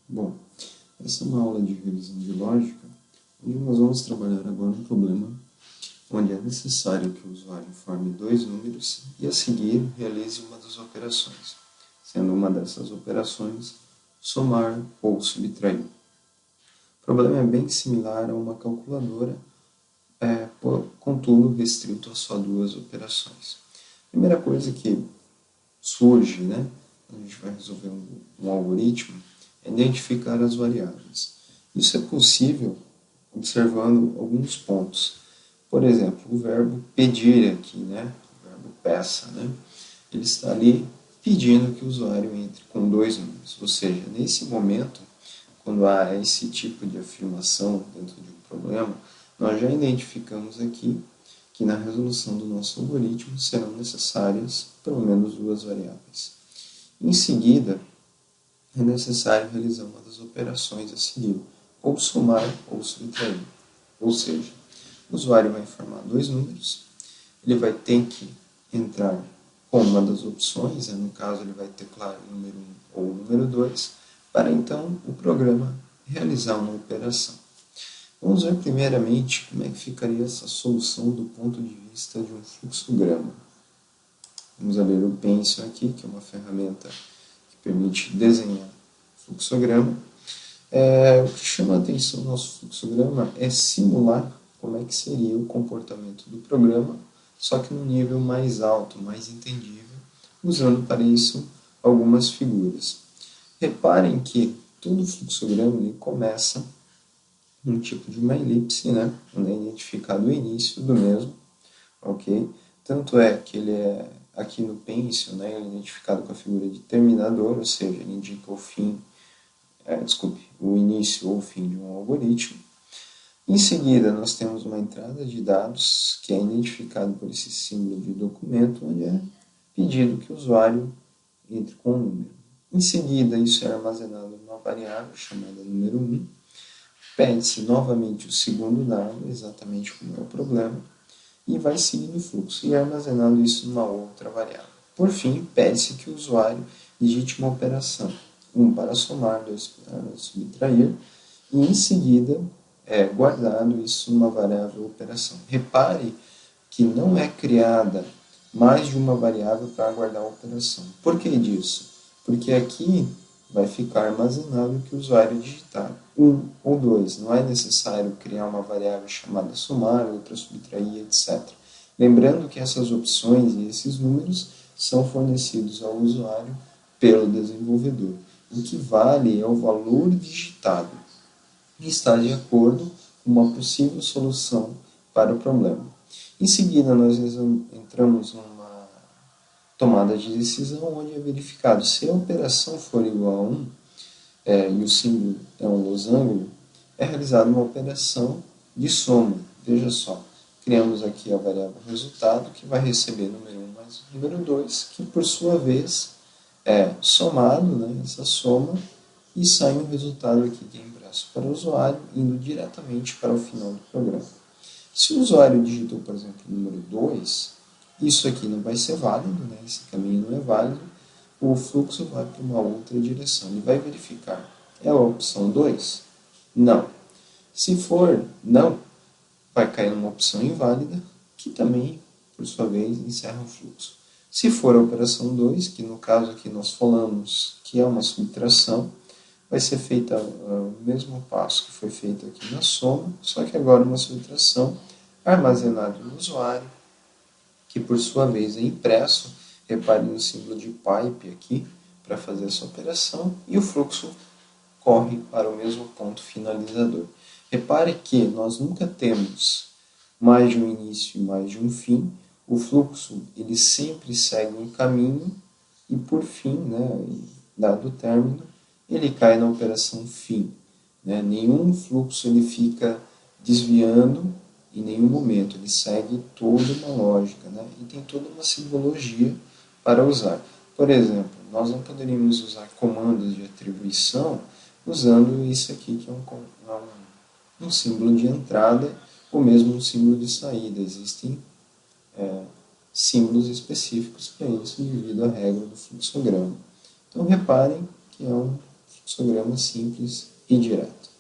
Bom, essa é uma aula de revisão de lógica, onde nós vamos trabalhar agora um problema onde é necessário que o usuário informe dois números e, a seguir, realize uma das operações, sendo uma dessas operações somar ou subtrair. O problema é bem similar a uma calculadora, contudo restrito a só duas operações. A primeira coisa que surge, a gente vai resolver um algoritmo, é identificar as variáveis. Isso é possível observando alguns pontos. Por exemplo, o verbo pedir aqui, o verbo peça, ele está ali pedindo que o usuário entre com dois números. Ou seja, nesse momento, quando há esse tipo de afirmação dentro de um problema, nós já identificamos aqui que na resolução do nosso algoritmo serão necessárias pelo menos duas variáveis. Em seguida, é necessário realizar uma das operações a seguir, ou somar ou subtrair. Ou seja, o usuário vai informar dois números, ele vai ter que entrar com uma das opções, no caso ele vai teclar o número 1 ou o número 2, para então o programa realizar uma operação. Vamos ver primeiramente como é que ficaria essa solução do ponto de vista de um fluxograma. Vamos abrir o Pencil aqui, que é uma ferramenta que permite desenhar fluxograma. O que chama a atenção no nosso fluxograma é simular como é que seria o comportamento do programa, só que num nível mais alto, mais entendível, usando para isso algumas figuras. Reparem que todo fluxograma ele começa um tipo de uma elipse, onde é identificado o início do mesmo, ok? Tanto é que ele é, aqui no Pencil, ele é identificado com a figura de terminador, ou seja, ele indica o fim, o início ou o fim de um algoritmo. Em seguida, nós temos uma entrada de dados, que é identificado por esse símbolo de documento, onde é pedido que o usuário entre com um número. Em seguida, isso é armazenado numa variável chamada número 1, pede-se novamente o segundo dado, exatamente como é o problema, e vai seguindo o fluxo e armazenando isso numa outra variável. Por fim, pede-se que o usuário digite uma operação, 1 para somar, 2 para subtrair, e em seguida guardado isso numa variável operação. Repare que não é criada mais de uma variável para guardar a operação. Por que disso? Porque aqui vai ficar armazenado o que o usuário digitar, 1 ou 2. Não é necessário criar uma variável chamada somar, outra subtrair, etc. Lembrando que essas opções e esses números são fornecidos ao usuário pelo desenvolvedor. O que vale é o valor digitado e está de acordo com uma possível solução para o problema. Em seguida, nós entramos numa tomada de decisão onde é verificado se a operação for igual a 1 e o símbolo é um losango, é realizada uma operação de soma. Veja só, criamos aqui a variável resultado, que vai receber número 1 mais número 2, que por sua vez é somado, essa soma, e sai um resultado aqui que é impresso para o usuário, indo diretamente para o final do programa. Se o usuário digitou, por exemplo, o número 2, isso aqui não vai ser válido, esse caminho não é válido, o fluxo vai para uma outra direção. Ele vai verificar, é a opção 2? Não. Se for não, vai cair numa opção inválida, que também, por sua vez, encerra o fluxo. Se for a operação 2, que no caso aqui nós falamos que é uma subtração, vai ser feita o mesmo passo que foi feito aqui na soma, só que agora uma subtração armazenada no usuário, que por sua vez é impresso. Repare no símbolo de pipe aqui para fazer essa operação e o fluxo corre para o mesmo ponto finalizador. Repare que nós nunca temos mais de um início e mais de um fim. O fluxo ele sempre segue um caminho e por fim, dado o término, ele cai na operação fim. Nenhum fluxo ele fica desviando em nenhum momento, ele segue toda uma lógica, e tem toda uma simbologia para usar. Por exemplo, nós não poderíamos usar comandos de atribuição usando isso aqui, que é um símbolo de entrada ou mesmo um símbolo de saída. Existem símbolos específicos para isso devido à regra do fluxograma. Então, reparem que é um fluxograma simples e direto.